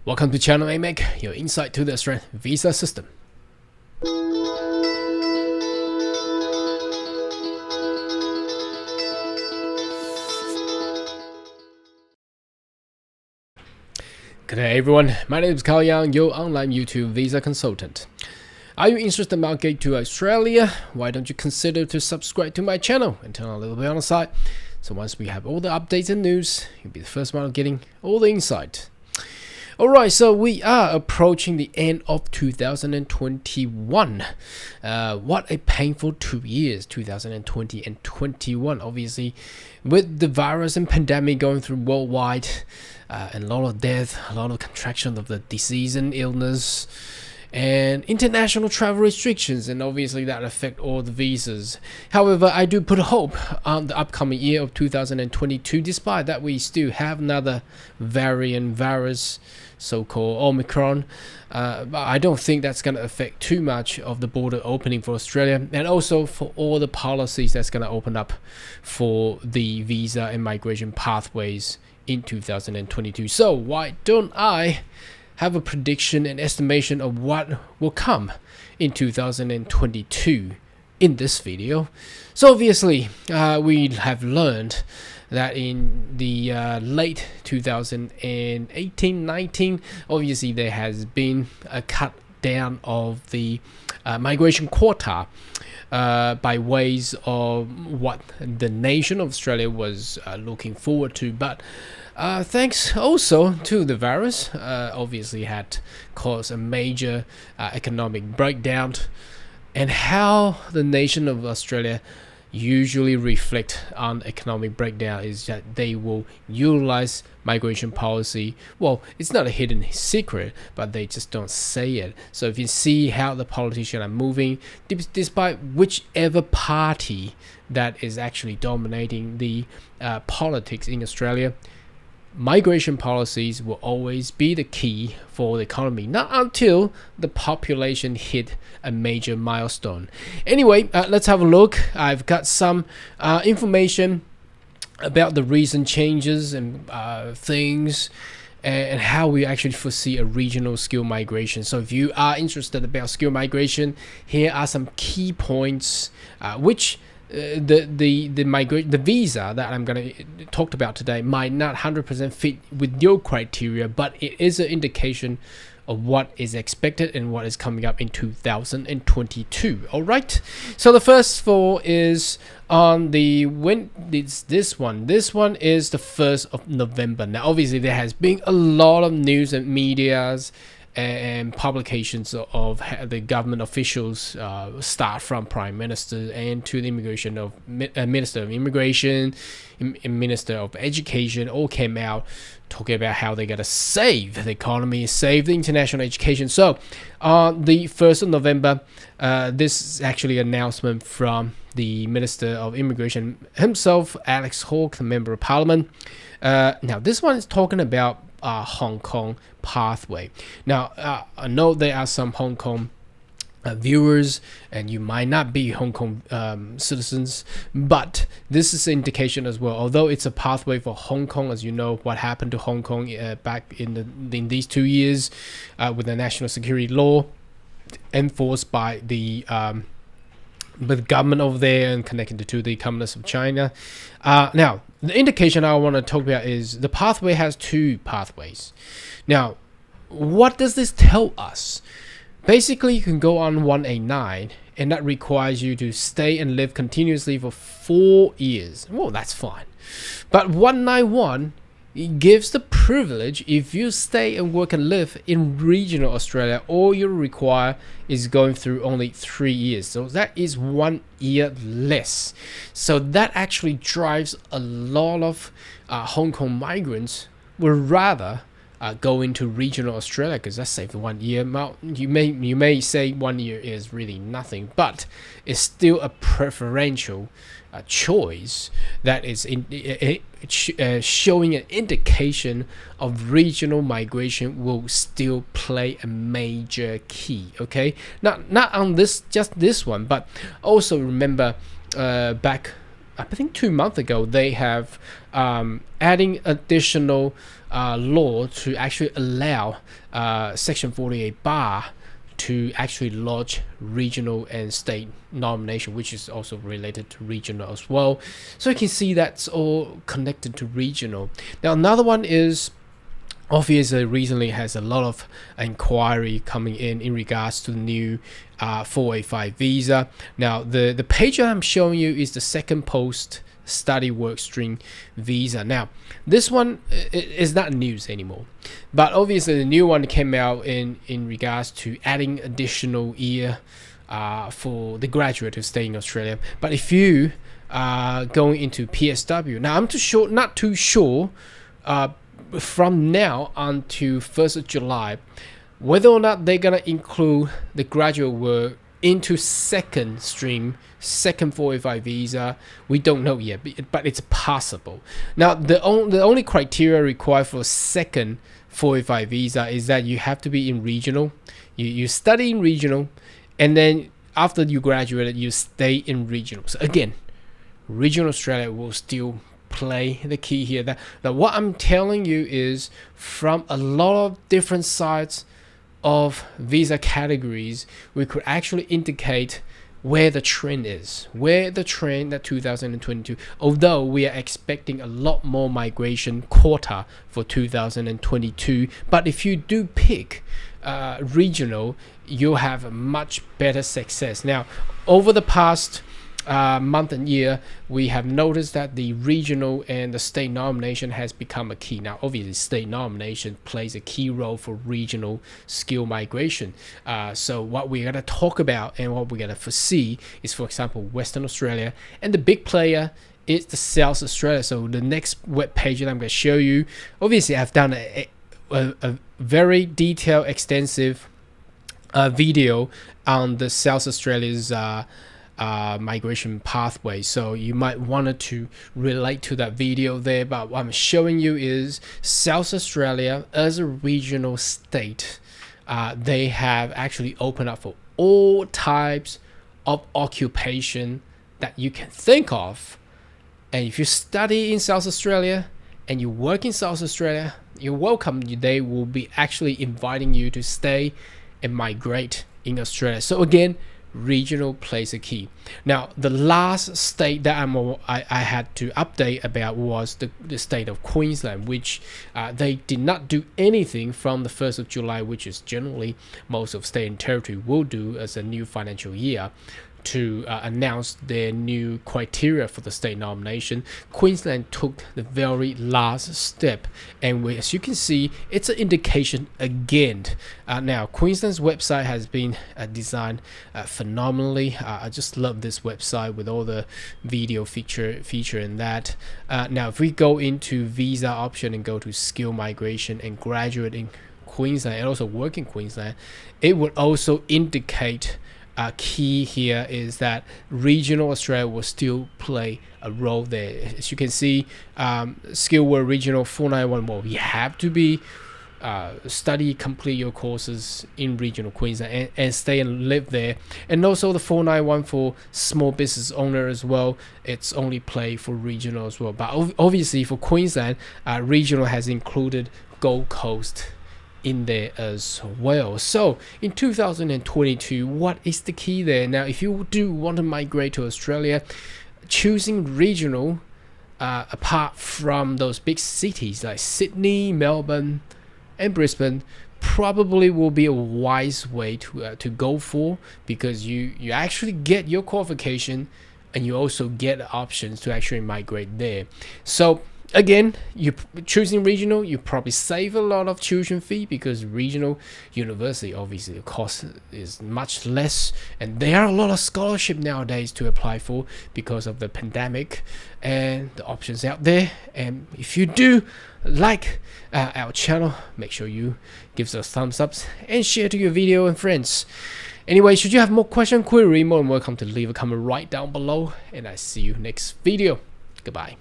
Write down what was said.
Welcome to Channel AMEC, your insight to the Australian visa system. Good day everyone, my name is Carl Yang, your online YouTube visa consultant. Are you interested in migrating to Australia? Why don't you consider to subscribe to my channel and turn on a little bit on the side. So once we have all the updates and news, you'll be the first one getting all the insight. Alright, so we are approaching the end of 2021. What a painful 2 years, 2020 and 21. Obviously, with the virus and pandemic going through worldwide, and a lot of death, a lot of contraction of the disease and illness, and international travel restrictions, and obviously that affect all the visas. However, I do put hope on the upcoming year of 2022, despite that we still have another variant virus, so-called Omicron. But I don't think that's going to affect too much of the border opening for Australia, and also for all the policies that's going to open up for the visa and migration pathways in 2022. So why don't I have a prediction and estimation of what will come in 2022 in this video. So obviously we have learned that in the late 2018-19, obviously there has been a cut down of the migration quota by ways of what the nation of Australia was looking forward to, but thanks also to the virus, obviously had caused a major economic breakdown, and how the nation of Australia usually reflect on economic breakdown is that they will utilize migration policy. Well, it's not a hidden secret, but they just don't say it. So if you see how the politicians are moving, despite whichever party that is actually dominating the politics in Australia, migration policies will always be the key for the economy, not until the population hit a major milestone. Anyway, let's have a look. I've got some information about the recent changes and things, and how we actually foresee a regional skill migration. So if you are interested about skill migration, here are some key points which the visa that I'm going to talk about today might not 100% fit with your criteria, but it is an indication of what is expected and what is coming up in 2022. All right, so the first four is on the this one is the 1st of November. Now obviously there has been a lot of news and medias and publications of the government officials, start from Prime Minister and to the immigration of Minister of Immigration, Minister of Education, all came out talking about how they gotta save the economy, save the international education. So on the 1st of November, this is actually an announcement from the Minister of Immigration himself, Alex Hawke, the Member of Parliament. Now this one is talking about Hong Kong pathway. Now I know there are some Hong Kong viewers, and you might not be Hong Kong citizens, but this is an indication as well. Although it's a pathway for Hong Kong, as you know what happened to Hong Kong back in these 2 years with the national security law enforced by the government over there and connected to the Communists of China. Now the indication I want to talk about is the pathway has two pathways. Now what does this tell us? Basically, you can go on 189, and that requires you to stay and live continuously for 4 years. Well, that's fine. But 191, it gives the privilege, if you stay and work and live in regional Australia, all you require is going through only 3 years. So that is 1 year less. So that actually drives a lot of Hong Kong migrants would rather go into regional Australia, because that's saved 1 year. You may say 1 year is really nothing, but it's still a preferential choice that is showing an indication of regional migration will still play a major key. Okay, not on just this one, but also remember back I think 2 months ago, they have adding additional law to actually allow Section 48 bar to actually lodge regional and state nomination, which is also related to regional as well. So you can see that's all connected to regional. Now another one is, obviously recently has a lot of inquiry coming in regards to the new 485 visa. Now the page that I'm showing you is the second post study workstream visa. Now this one is not news anymore, but obviously the new one came out in regards to adding additional year for the graduate to stay in Australia. But if you are going into PSW, now I'm not too sure from now until 1st of July whether or not they're gonna include the graduate work into second 485 visa. We don't know yet, but it's possible. Now the only criteria required for second 485 visa is that you have to be in regional. You study in regional, and then after you graduate, you stay in regional. So again, regional Australia will still play the key here. That what I'm telling you is from a lot of different sides of visa categories, we could actually indicate where the trend is, where the trend at 2022, although we are expecting a lot more migration quota for 2022. But if you do pick regional, you'll have a much better success. Now over the past month and year, we have noticed that the regional and the state nomination has become a key. Now obviously state nomination plays a key role for regional skill migration. So what we're going to talk about and what we're going to foresee is, for example, Western Australia, and the big player is the South Australia. So the next web page that I'm going to show you, obviously I've done a very detailed, extensive video on the South Australia's migration pathway, so you might want to relate to that video there. But what I'm showing you is South Australia as a regional state. They have actually opened up for all types of occupation that you can think of, and if you study in South Australia and you work in South Australia, you're welcome. They will be actually inviting you to stay and migrate in Australia. So again, regional plays a key. Now the last state that I had to update about was the state of Queensland, which they did not do anything from the 1st of July, which is generally most of state and territory will do as a new financial year, to announce their new criteria for the state nomination. Queensland took the very last step, and as you can see, it's an indication again. Now Queensland's website has been designed phenomenally. I just love this website with all the video feature in that. Now if we go into visa option and go to skill migration and graduate in Queensland and also work in Queensland, it would also indicate key here is that regional Australia will still play a role there. As you can see, skill work regional 491, well, you have to be complete your courses in regional Queensland and stay and live there. And also the 491 for small business owner as well, it's only play for regional as well. But obviously for Queensland, regional has included Gold Coast in there as well. So in 2022, what is the key there? Now if you do want to migrate to Australia, choosing regional apart from those big cities like Sydney, Melbourne and Brisbane probably will be a wise way to go for, because you actually get your qualification and you also get options to actually migrate there. So again, you choosing regional, you probably save a lot of tuition fee, because regional university obviously the cost is much less, and there are a lot of scholarship nowadays to apply for because of the pandemic and the options out there. And if you do like our channel, make sure you give us thumbs up and share to your video and friends. Anyway, should you have more question, query, more than welcome to leave a comment right down below, and I see you next video. Goodbye.